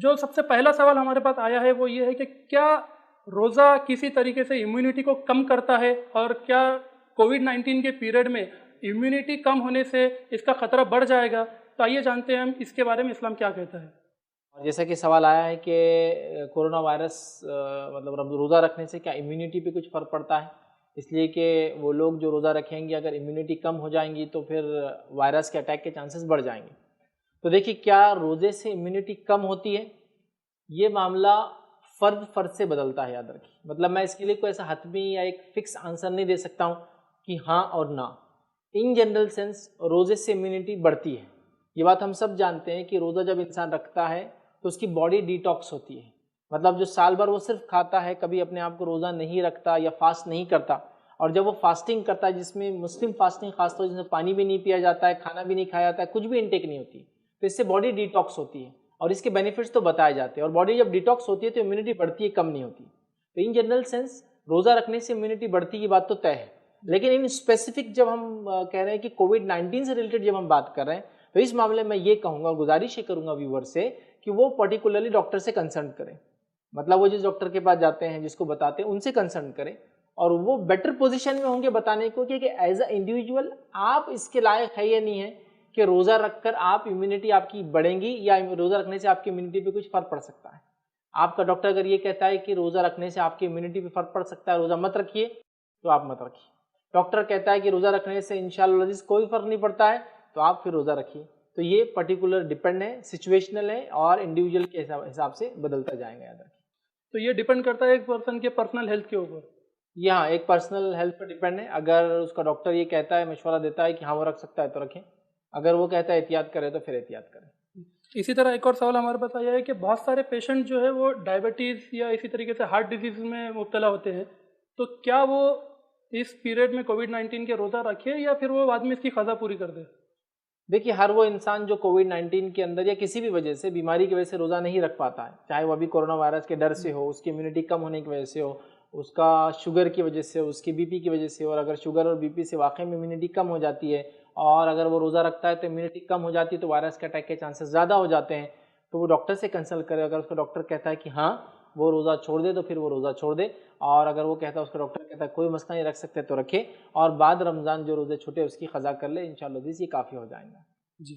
جو سب سے پہلا سوال ہمارے پاس آیا ہے وہ یہ ہے کہ کیا روزہ کسی طریقے سے امیونٹی کو کم کرتا ہے، اور کیا کووڈ-19 کے پیریڈ میں امیونٹی کم ہونے سے اس کا خطرہ بڑھ جائے گا؟ تو آئیے جانتے ہیں ہم اس کے بارے میں اسلام کیا کہتا ہے۔ اور جیسا کہ سوال آیا ہے کہ کورونا وائرس مطلب روزہ رکھنے سے کیا امیونٹی پہ کچھ فرق پڑتا ہے، اس لیے کہ وہ لوگ جو روزہ رکھیں گے اگر امیونٹی کم ہو جائیں گی تو پھر وائرس کے اٹیک کے چانسز بڑھ جائیں گے۔ تو دیکھیے کیا روزے سے امیونٹی کم ہوتی ہے، یہ معاملہ فرد سے بدلتا ہے، یاد رکھیے۔ مطلب میں اس کے لیے کوئی ایسا حتمی یا ایک فکس آنسر نہیں دے سکتا ہوں کہ ہاں اور نہ۔ ان جنرل سینس روزے سے امیونٹی بڑھتی ہے، یہ بات ہم سب جانتے ہیں کہ روزہ جب انسان رکھتا ہے تو اس کی باڈی ڈیٹاکس ہوتی ہے۔ مطلب جو سال بھر وہ صرف کھاتا ہے، کبھی اپنے آپ کو روزہ نہیں رکھتا یا فاسٹ نہیں کرتا، اور جب وہ فاسٹنگ کرتا ہے جس میں مسلم فاسٹنگ خاص طور سے، جس میں پانی بھی نہیں پیا جاتا ہے، کھانا بھی نہیں کھایا جاتا ہے، کچھ بھی انٹیک نہیں ہوتی، تو اس سے باڈی ڈیٹاکس ہوتی ہے اور اس کے بینیفٹس تو بتائے جاتے ہیں، اور باڈی جب ڈیٹاکس ہوتی ہے تو امیونٹی بڑھتی ہے، کم نہیں ہوتی۔ تو ان جنرل سینس روزہ رکھنے سے امیونٹی بڑھتی کی بات تو طے ہے، لیکن ان اسپیسیفک جب ہم کہہ رہے ہیں کہ کووڈ-19 سے ریلیٹڈ جب ہم بات کر رہے ہیں تو اس معاملے میں یہ کہوں گا اور گزارش یہ کروں گا ویور سے کہ وہ پرٹیکولرلی ڈاکٹر سے کنسلٹ کریں۔ مطلب وہ جس ڈاکٹر کے پاس جاتے ہیں، جس کو بتاتے ہیں، ان سے کنسلٹ کریں، اور وہ بیٹر پوزیشن میں ہوں گے بتانے کو کہ ایز اے انڈیویجول آپ اس کے لائق ہے یا نہیں ہے کہ روزہ رکھ کر آپ امیونٹی آپ کی بڑھیں گی، یا روزہ رکھنے سے آپ کی امیونٹی پہ کچھ فرق پڑ سکتا ہے۔ آپ کا ڈاکٹر اگر یہ کہتا ہے کہ روزہ رکھنے سے آپ کی امیونٹی پہ فرق پڑ سکتا ہے، روزہ مت رکھیے، تو آپ مت رکھیے۔ ڈاکٹر کہتا ہے کہ روزہ رکھنے سے انشاءاللہ کوئی فرق نہیں پڑتا ہے، تو آپ پھر روزہ رکھیے۔ تو یہ پرٹیکولر ڈیپینڈ ہے، سچویشنل ہے، اور انڈیویجول کے حساب سے بدلتا جائے گا، یاد رکھیے۔ تو یہ ڈیپینڈ کرتا ہے ایک پرسن کے پرسنل ہیلتھ کے اوپر۔ یہاں ایک پرسنل ہیلتھ پر ڈیپینڈ ہے، اگر اس کا ڈاکٹر یہ کہتا ہے، مشورہ دیتا ہے کہ ہاں وہ رکھ سکتا ہے تو رکھیں، اگر وہ کہتا ہے احتیاط کرے تو پھر احتیاط کریں۔ اسی طرح ایک اور سوال ہمارے پاس آیا ہے کہ بہت سارے پیشنٹ جو ہے وہ ڈائبٹیز یا اسی طریقے سے ہارٹ ڈیزیز میں مبتلا ہوتے ہیں، تو کیا وہ اس پیریڈ میں کووڈ-19 کے روزہ رکھے یا پھر وہ بعد میں اس کی قضا پوری کر دے؟ دیکھیے ہر وہ انسان جو کووڈ-19 کے اندر یا کسی بھی وجہ سے، بیماری کی وجہ سے روزہ نہیں رکھ پاتا ہے، چاہے وہ ابھی کورونا وائرس کے ڈر سے ہو، اس کی امیونٹی کم ہونے کی وجہ سے ہو، اس کا شوگر کی وجہ سے ہو، اس کی بی پی کی وجہ سے ہو، اور اگر شوگر اور بی پی سے واقعی میں امیونٹی کم ہو جاتی ہے اور اگر وہ روزہ رکھتا ہے تو امیونٹی کم ہو جاتی ہے، تو وائرس کے اٹیک کے چانسز زیادہ ہو جاتے ہیں، تو وہ ڈاکٹر سے کنسلٹ کرے۔ اگر اس کا ڈاکٹر کہتا ہے کہ ہاں وہ روزہ چھوڑ دے تو پھر وہ روزہ چھوڑ دے، اور اگر وہ کہتا ہے، اس کا ڈاکٹر کہتا ہے کوئی مسئلہ نہیں، رکھ سکتے تو رکھے، اور بعد رمضان جو روزے چھوٹے اس کی قضا کر لے، انشاءاللہ یہ کافی ہو جائیں گا۔ جی،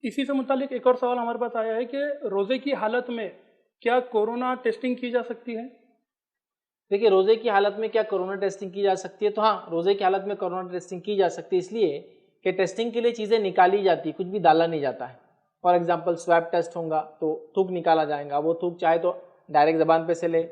اسی سے متعلق ایک اور سوال ہمارے پاس آیا ہے کہ روزے کی حالت میں کیا کورونا ٹیسٹنگ کی جا سکتی ہے؟ دیکھیے روزے کی حالت میں کیا کورونا ٹیسٹنگ کی جا سکتی ہے؟ تو ہاں، روزے کی حالت میں کورونا ٹیسٹنگ کی جا سکتی ہے، اس لیے کہ ٹیسٹنگ کے لیے چیزیں نکالی جاتی ہیں، کچھ بھی ڈالا نہیں جاتا ہے۔ فار ایگزامپل سویب ٹیسٹ ہوگا تو تھوک نکالا جائے گا، وہ تھوک چاہے تو ڈائریکٹ زبان پہ سے لے،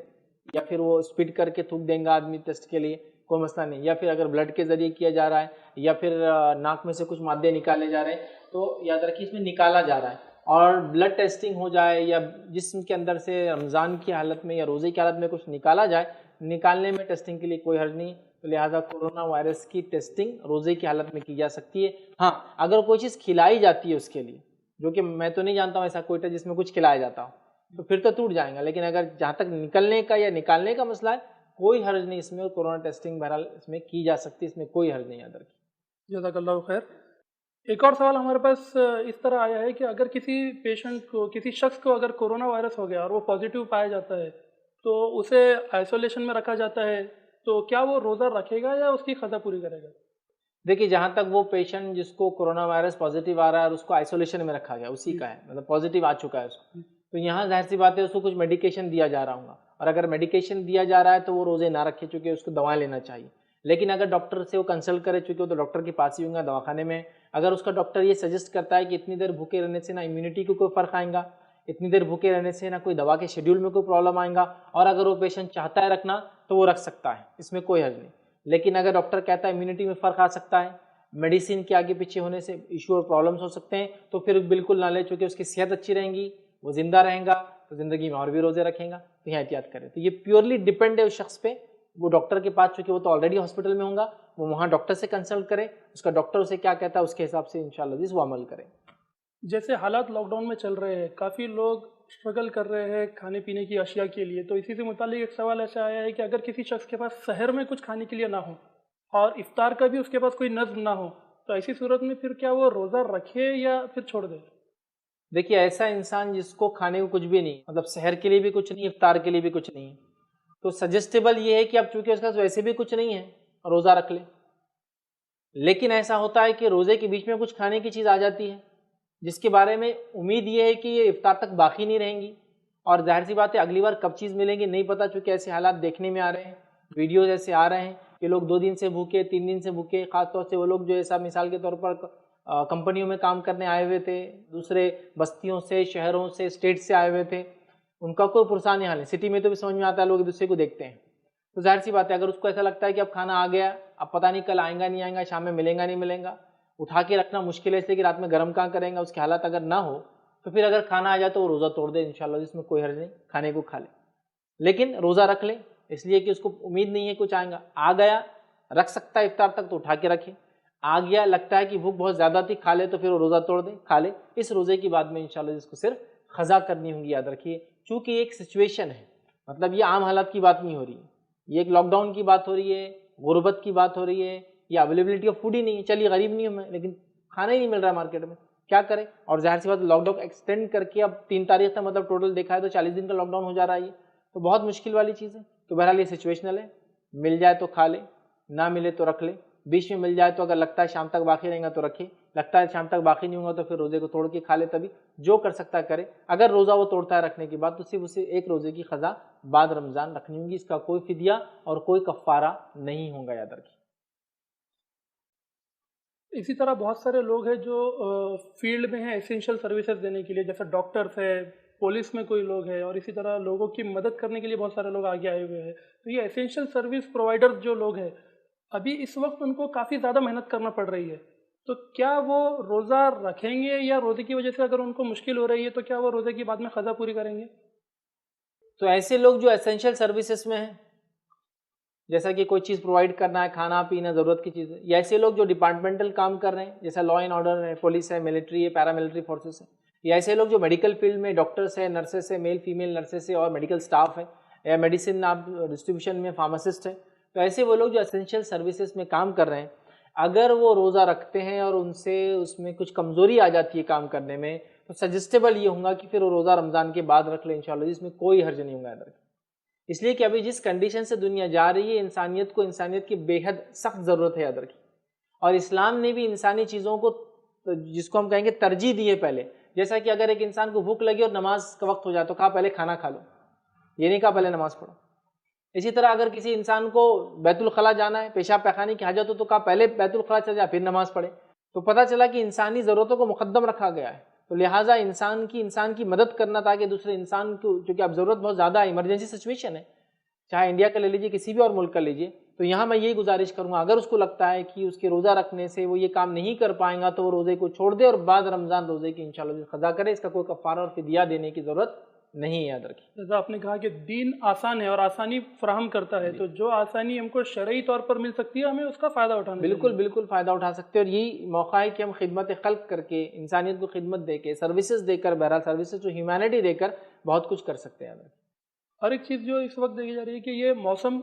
یا پھر وہ اسپٹ کر کے تھوک دیں گا آدمی ٹیسٹ کے لیے، کوئی مسئلہ نہیں، یا پھر اگر بلڈ کے ذریعے کیا جا رہا ہے، یا پھر ناک میں سے کچھ مادے نکالے جا رہے ہیں، تو یاد رکھیے اس میں نکالا جا رہا ہے۔ اور بلڈ ٹیسٹنگ ہو جائے یا جسم کے اندر سے رمضان کی حالت میں یا روزے کی حالت میں کچھ نکالا جائے، نکالنے میں ٹیسٹنگ کے لیے کوئی حرج نہیں، تو لہٰذا کورونا وائرس کی ٹیسٹنگ روزے کی حالت میں کی جا سکتی ہے۔ ہاں اگر کوئی چیز کھلائی جاتی ہے اس کے لیے، جو کہ میں تو نہیں جانتا ہوں ایسا کوئی ٹیسٹ جس میں کچھ کھلایا جاتا ہو، تو پھر تو ٹوٹ جائیں گا، لیکن اگر جہاں تک نکلنے کا یا نکالنے کا مسئلہ ہے، کوئی حرج نہیں اس میں، اور کورونا ٹیسٹنگ بہرحال اس میں کی جا سکتی ہے، اس میں کوئی حرج نہیں، یاد رکھیے۔ جزاک اللہ خیر۔ ایک اور سوال ہمارے پاس اس طرح آیا ہے کہ اگر کسی پیشنٹ کو، کسی شخص کو اگر کورونا وائرس ہو گیا اور وہ پازیٹیو پایا جاتا ہے تو اسے آئسولیشن میں رکھا جاتا ہے، تو کیا وہ روزہ رکھے گا یا اس کی قضا پوری کرے گا؟ دیکھیے جہاں تک وہ پیشنٹ جس کو کورونا وائرس پازیٹیو آ رہا ہے اور اس کو آئسولیشن میں رکھا گیا، اسی کا ہے، مطلب پازیٹیو آ چکا ہے اس کو، تو یہاں ظاہر سی بات ہے اس کو کچھ میڈیکیشن دیا جا رہا ہوگا، اور اگر میڈیکیشن دیا جا رہا ہے تو وہ روزے نہ رکھے، چونکہ اس کو دوائیں لینا چاہیے۔ لیکن اگر ڈاکٹر سے وہ کنسلٹ کرے، چونکہ وہ تو ڈاکٹر کے پاس ہی ہوں گا، دواخانے میں، اگر اس کا ڈاکٹر یہ سجیسٹ کرتا ہے کہ اتنی دیر بھوکے رہنے سے نہ امیونٹی کو کوئی فرق آئے گا، اتنی دیر بھوکے رہنے سے نہ کوئی دوا کے شیڈیول میں کوئی پرابلم آئے گا، اور اگر وہ پیشنٹ چاہتا ہے رکھنا تو وہ رکھ سکتا ہے، اس میں کوئی حرج نہیں۔ لیکن اگر ڈاکٹر کہتا ہے امیونٹی میں فرق آ سکتا ہے، میڈیسن کے آگے پیچھے ہونے سے ایشو اور پرابلمس ہو سکتے ہیں، تو پھر بالکل نہ لے، چونکہ اس کی صحت اچھی رہیں گی، وہ زندہ رہیں گا تو زندگی میں اور بھی روزے رکھیں گا، تو یہاں احتیاط کریں۔ تو یہ پیورلی ڈیپینڈ ہے اس شخص پہ، وہ ڈاکٹر کے پاس، چونکہ وہ تو آلریڈی ہاسپٹل میں ہوں گا، وہ وہاں ڈاکٹر سے کنسلٹ کرے، اس کا ڈاکٹر اسے کیا کہتا ہے اس کے حساب سے انشاءاللہ وہ عمل کرے۔ جیسے حالات لاک ڈاؤن میں چل رہے ہیں، کافی لوگ اسٹرگل کر رہے ہیں کھانے پینے کی اشیاء کے لیے، تو اسی سے متعلق ایک سوال ایسا آیا ہے کہ اگر کسی شخص کے پاس سحر میں کچھ کھانے کے لیے نہ ہو اور افطار کا بھی اس کے پاس کوئی نظم نہ ہو، تو ایسی صورت میں پھر کیا وہ روزہ رکھے یا پھر چھوڑ دے؟ دیکھیے ایسا انسان جس کو کھانے کو کچھ بھی نہیں، مطلب سحر کے لیے بھی کچھ نہیں، افطار کے لیے بھی کچھ نہیں ہے، تو سجسٹیبل یہ ہے کہ اب چونکہ اس کا ویسے بھی کچھ نہیں ہے روزہ رکھ لے۔ لیکن ایسا ہوتا ہے کہ روزے کے بیچ میں کچھ کھانے کی چیز آ جاتی ہے جس کے بارے میں امید یہ ہے کہ یہ افطار تک باقی نہیں رہیں گی، اور ظاہر سی بات ہے اگلی بار کب چیز ملیں گی نہیں پتہ، چونکہ ایسے حالات دیکھنے میں آ رہے ہیں، ویڈیوز ایسے آ رہے ہیں کہ لوگ 2 دن سے بھوکے، 3 دن سے بھوکے، خاص طور سے وہ لوگ جو ایسا مثال کے طور پر کمپنیوں میں کام کرنے آئے ہوئے تھے، دوسرے بستیوں سے، شہروں سے، اسٹیٹ سے آئے ہوئے تھے، ان کا کوئی پرسان حال ہے۔ سٹی میں تو بھی سمجھ میں آتا ہے، لوگ ایک دوسرے کو دیکھتے ہیں، تو ظاہر سی بات ہے اگر اس کو ایسا لگتا ہے کہ اب کھانا آ گیا، اب پتہ نہیں کل آئیں گا نہیں آئیں گا، شام میں ملیں گا نہیں ملیں گا، اٹھا کے رکھنا مشکل ہے اس لیے کہ رات میں گرم کہاں کریں گا، اس کے حالات اگر نہ ہو تو پھر اگر کھانا آ جائے تو وہ روزہ توڑ دے انشاءاللہ، جس میں کوئی حرج نہیں، کھانے کو کھا لے، لیکن روزہ رکھ لے اس لیے کہ اس کو امید نہیں ہے کچھ آئے گا، آ گیا رکھ سکتا ہے افطار تک تو اٹھا کے رکھے، آ گیا لگتا ہے کہ بھوک بہت زیادہ تھی کھا لے تو پھر وہ روزہ توڑ دے کھا لے۔ اس روزے کی بعد میں انشاءاللہ جس کو صرف قضا کرنی ہوگی، یاد رکھیے چونکہ یہ ایک سچویشن ہے، مطلب یہ عام حالات کی بات نہیں ہو رہی ہے، یہ ایک لاک ڈاؤن کی بات ہو رہی ہے، غربت کی بات ہو رہی ہے، یا اویلیبلٹی آف فوڈ ہی نہیں ہے، چلیے غریب نہیں ہوں میں لیکن کھانا ہی نہیں مل رہا ہے مارکیٹ میں، کیا کریں؟ اور ظاہر سی بات لاک ڈاؤن ایکسٹینڈ کر کے اب 3 تاریخ تک مطلب ٹوٹل دیکھا ہے تو 40 دن کا لاک ڈاؤن ہو جا رہا ہے، یہ تو بہت مشکل والی چیز ہے۔ تو بہرحال یہ سچویشنل ہے، مل جائے تو کھا لے، نہ ملے تو رکھ لے، بیچ میں مل جائے تو اگر لگتا ہے شام تک باقی رہیں گا تو رکھے، لگتا ہے شام تک باقی نہیں ہوگا تو پھر روزے کو توڑ کے کھا لے، تبھی جو کر سکتا ہے کرے۔ اگر روزہ وہ توڑتا ہے رکھنے کے بعد تو صرف اسے ایک روزے کی قضا بعد رمضان رکھنی ہوگی، اس کا کوئی فدیہ اور کوئی کفارہ نہیں ہوگا، یاد رکھیے۔ اسی طرح بہت سارے لوگ ہیں جو فیلڈ میں ہیں اسینشیل سروسز دینے کے لیے، جیسے ڈاکٹرس ہے، پولیس میں کوئی لوگ ہیں، اور اسی طرح لوگوں کی مدد کرنے کے لیے بہت سارے لوگ آگے آئے ہوئے ہیں، تو یہ اسینشیل سروس پرووائڈرز جو لوگ ہیں ابھی اس وقت ان کو کافی زیادہ محنت کرنا پڑ رہی ہے، تو کیا وہ روزہ رکھیں گے، یا روزے کی وجہ سے اگر ان کو مشکل ہو رہی ہے تو کیا وہ روزے کی بعد میں قضا پوری کریں گے؟ تو ایسے لوگ جو اسینشیل سروسز میں ہیں، جیسا کہ کوئی چیز پرووائڈ کرنا ہے، کھانا پینا ضرورت کی چیزیں، یا ایسے لوگ جو ڈپارٹمنٹل کام کر رہے ہیں جیسا لا اینڈ آرڈر ہے، پولیس ہے، ملٹری ہے، پیراملٹری فورسز ہے، یا ایسے لوگ جو میڈیکل فیلڈ میں ڈاکٹرس ہیں، نرسز ہیں، میل فیمیل نرسز ہیں اور میڈیکل سٹاف ہے، یا میڈیسن آپ ڈسٹریبیوشن میں فارماسسٹ ہیں، تو ایسے وہ لوگ جو اسینشیل سروسز میں کام کر رہے ہیں اگر وہ روزہ رکھتے ہیں اور ان سے اس میں کچھ کمزوری آ جاتی ہے کام کرنے میں، تو سجسٹیبل یہ ہوگا کہ پھر وہ روزہ رمضان کے بعد رکھ لیں انشاءاللہ، جس میں کوئی حرج نہیں ہوگا، یاد رکھیں۔ اس لیے کہ ابھی جس کنڈیشن سے دنیا جا رہی ہے انسانیت کو انسانیت کی بے حد سخت ضرورت ہے، یاد رکھیں، اور اسلام نے بھی انسانی چیزوں کو جس کو ہم کہیں گے ترجیح دی ہے پہلے، جیسا کہ اگر ایک انسان کو بھوک لگی اور نماز کا وقت ہو جائے تو کہا پہلے کھانا کھا لو، یہ نہیں کہا پہلے نماز پڑھو۔ اسی طرح اگر کسی انسان کو بیت الخلاء جانا ہے، پیشاب پیخانے کی حاجت ہو تو کہا پہلے بیت الخلاء چل جا پھر نماز پڑھے، تو پتہ چلا کہ انسانی ضرورتوں کو مقدم رکھا گیا ہے، تو لہٰذا انسان کی مدد کرنا تاکہ دوسرے انسان کو، چونکہ اب ضرورت بہت زیادہ ہے، ایمرجنسی سچویشن ہے، چاہے انڈیا کا لے لیجیے کسی بھی اور ملک کا لیجیے، تو یہاں میں یہی گزارش کروں گا اگر اس کو لگتا ہے کہ اس کے روزہ رکھنے سے وہ یہ کام نہیں کر پائیں گا تو وہ روزے کو چھوڑ دے اور بعد رمضان روزے کی انشاءاللہ قضا کرے، اس کا کوئی کفارہ اور فدیہ دینے کی ضرورت نہیں، یاد رکھیں۔ جیسا آپ نے کہا کہ دین آسان ہے اور آسانی فراہم کرتا ہے، تو جو آسانی ہم کو شرعی طور پر مل سکتی ہے ہمیں اس کا فائدہ اٹھانا چاہیے۔ بالکل فائدہ اٹھا سکتے ہیں، اور یہی موقع ہے کہ ہم خدمت خلق کر کے، انسانیت کو خدمت دے کے، سروسز دے کر، بہرحال سروسز ٹو ہیومینٹی دے کر بہت کچھ کر سکتے ہیں۔ اور ایک چیز جو اس وقت دیکھی جا رہی ہے کہ یہ موسم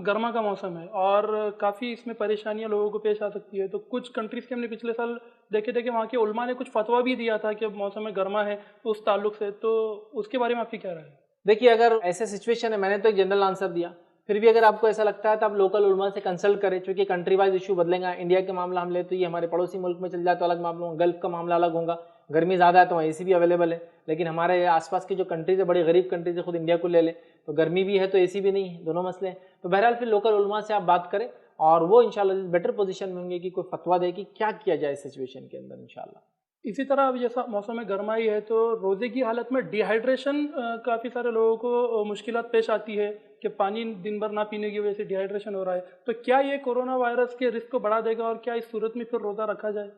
گرما کا موسم ہے اور کافی اس میں پریشانیاں لوگوں کو پیش آ سکتی ہے، تو کچھ کنٹریز کے ہم نے پچھلے سال دیکھے تھے کہ وہاں کے علماء نے کچھ فتویٰ بھی دیا تھا کہ موسم گرما ہے اس تعلق سے، تو اس کے بارے میں آپ کی کیا رائے ہے؟ دیکھیے اگر ایسے سچویشن ہے، میں نے تو ایک جنرل آنسر دیا، پھر بھی اگر آپ کو ایسا لگتا ہے تو آپ لوکل علماء سے کنسلٹ کریں، چونکہ کنٹری وائز ایشو بدلیں گا، انڈیا کے معاملہ ہم لے تو یہ ہمارے پڑوسی ملک میں چل جائے تو الگ معاملہ ہوگا، گلف کا معاملہ الگ ہوگا، گرمی زیادہ ہے تو وہاں اے سی بھی اویلیبل ہے، لیکن ہمارے آس پاس کی جو کنٹریز ہے، بڑی غریب کنٹریز ہے، خود انڈیا کو لے لیں تو گرمی بھی ہے تو اے سی بھی نہیں ہے، دونوں مسئلے ہیں، تو بہرحال پھر لوکل علماء سے آپ بات کریں اور وہ انشاءاللہ بیٹر پوزیشن میں ہوں گے کہ کوئی فتویٰ دے کہ کیا کیا جائے اس سچویشن کے اندر انشاءاللہ۔ اسی طرح اب جیسا موسم گرمائی ہے تو روزے کی حالت میں ڈی ہائیڈریشن کافی سارے لوگوں کو مشکلات پیش آتی ہے کہ پانی دن بھر نہ پینے کی وجہ سے ڈی ہائیڈریشن ہو رہا ہے، تو کیا یہ کورونا وائرس کے رسک کو بڑھا دے گا اور کیا اس صورت میں پھر روزہ رکھا جائے؟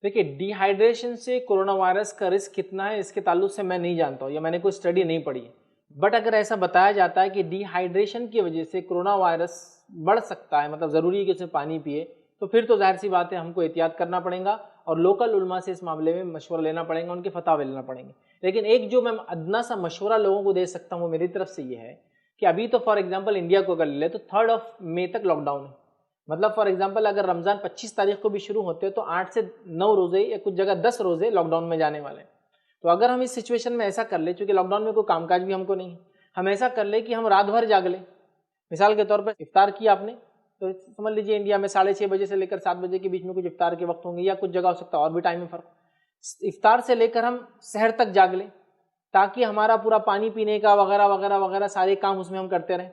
دیکھیے ڈی ہائیڈریشن سے کورونا وائرس کا رسک کتنا ہے اس کے تعلق سے میں نہیں جانتا ہوں یا میں نے کوئی اسٹڈی نہیں پڑھی ہے، بٹ اگر ایسا بتایا جاتا ہے کہ ڈی ہائیڈریشن کی وجہ سے کورونا وائرس بڑھ سکتا ہے، مطلب ضروری ہے کہ اسے پانی پیے، تو پھر تو ظاہر سی بات ہے ہم کو احتیاط کرنا پڑے گا اور لوکل علماء سے اس معاملے میں مشورہ لینا پڑے گا، ان کے فتاوی لینا پڑیں گے۔ لیکن ایک جو میں ادنا سا مشورہ لوگوں کو دے سکتا ہوں وہ میری طرف سے یہ ہے کہ ابھی تو فار ایگزامپل انڈیا کو اگر لے لیں تو 3 مئی تک لاک ڈاؤن ہے، مطلب فار ایگزامپل اگر رمضان 25 تاریخ کو بھی شروع ہوتے ہیں تو 8 سے 9 روزے یا کچھ جگہ 10 روزے لاک ڈاؤن میں جانے والے ہیں، تو اگر ہم اس سچویشن میں ایسا کر لیں، چونکہ لاک ڈاؤن میں کوئی کام کاج بھی ہم کو نہیں ہے، ہم ایسا کر لیں کہ ہم رات بھر جاگ لیں. مثال کے طور پر افطار کیا آپ نے تو سمجھ لیجیے انڈیا میں 6:30 بجے سے لے کر 7 بجے کے بیچ میں کچھ افطار کے وقت ہوں گے، یا کچھ جگہ ہو سکتا ہے اور بھی ٹائم میں فرق. افطار سے لے کر ہم سحر تک جاگ لیں تاکہ ہمارا پورا پانی پینے کا وغیرہ وغیرہ وغیرہ سارے کام اس میں ہم کرتے رہیں.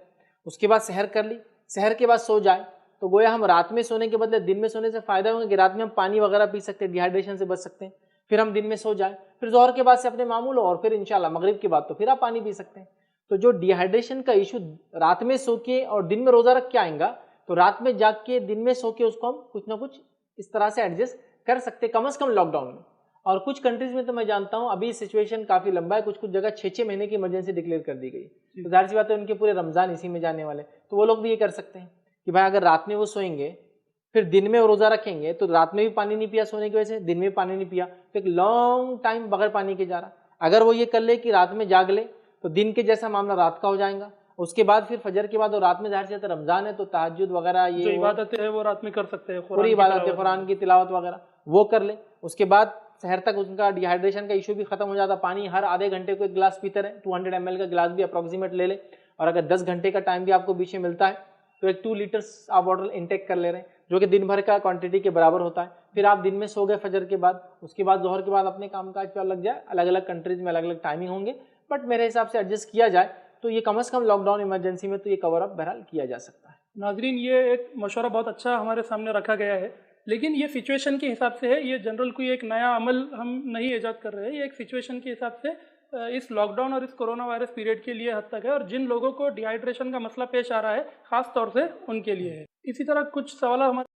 اس کے بعد سحر کر لی، سحر کے بعد سو جائے، تو گویا ہم رات میں سونے کے بدلے دن میں سونے سے فائدہ ہوگا کہ رات میں ہم پانی وغیرہ پی سکتے ہیں، ڈی ہائیڈریشن سے بچ سکتے ہیں. پھر ہم دن میں سو جائیں، پھر ظہر کے بعد سے اپنے معمول ہو، اور پھر انشاءاللہ مغرب کے بعد تو پھر آپ پانی پی سکتے ہیں. تو جو ڈی ہائیڈریشن کا ایشو رات میں سو کے اور دن میں روزہ رکھ کے آئیں گا، تو رات میں جاگ کے دن میں سو کے اس کو ہم کچھ نہ کچھ اس طرح سے ایڈجسٹ کر سکتے کم از کم لاک ڈاؤن میں. اور کچھ کنٹریز میں تو میں جانتا ہوں ابھی سچویشن کافی لمبا ہے، کچھ جگہ 6 مہینے کی ایمرجنسی ڈکلیئر کر دی گئی. تو ظاہر سی بات ہے ان کے پورے رمضان اسی میں جانے والے، تو وہ لوگ بھی یہ کر سکتے ہیں کہ بھائی اگر رات میں وہ سوئیں گے پھر دن میں وہ روزہ رکھیں گے، تو رات میں بھی پانی نہیں پیا سونے کی وجہ سے، دن میں پانی نہیں پیا تو ایک لانگ ٹائم بغیر پانی کے جا رہا. اگر وہ یہ کر لے کہ رات میں جاگ لے تو دن کے جیسا معاملہ رات کا ہو جائے گا. اس کے بعد پھر فجر کے بعد اور رات میں ظاہر سے رمضان ہے تو تہجد وغیرہ جو یہ عبادتیں ہیں وہ رات میں کر سکتے ہیں، پوری عبادت قرآن کی تلاوت وغیرہ وہ کر لے. اس کے بعد سحر تک ان کا ڈی ہائیڈریشن کا ایشو بھی ختم ہو جاتا. پانی ہر آدھے گھنٹے کو ایک گلاس پیتے رہے، 200 ml کا گلاس بھی اپروکسیمیٹ لے لے. اور اگر 10 گھنٹے کا ٹائم بھی آپ کو بیچ میں ملتا ہے تو ایک 2 لیٹرس آپ واٹر انٹیک کر لے رہے ہیں، جو کہ دن بھر کا کوانٹٹی کے برابر ہوتا ہے. پھر آپ دن میں سو گئے فجر کے بعد، اس کے بعد ظہر کے بعد اپنے کام کاج پہ لگ جائے. الگ الگ کنٹریز میں الگ الگ ٹائمنگ ہوں گے، بٹ میرے حساب سے ایڈجسٹ کیا جائے تو یہ کم از کم لاک ڈاؤن ایمرجنسی میں تو یہ کور اپ بہرحال کیا جا سکتا ہے. ناظرین، یہ ایک مشورہ بہت اچھا ہمارے سامنے رکھا گیا ہے، لیکن یہ سچویشن کے حساب سے ہے. یہ جنرل کوئی ایک نیا عمل ہم نہیں ایجاد کر رہے ہیں، یہ ایک سچویشن کے حساب سے اس لاک ڈاؤن اور اس کرونا وائرس پیریڈ کے لیے حد تک ہے، اور جن لوگوں کو ڈی ہائیڈریشن کا مسئلہ پیش آ رہا ہے خاص طور سے ان کے لیے ہے. اسی طرح کچھ سوال ہمارے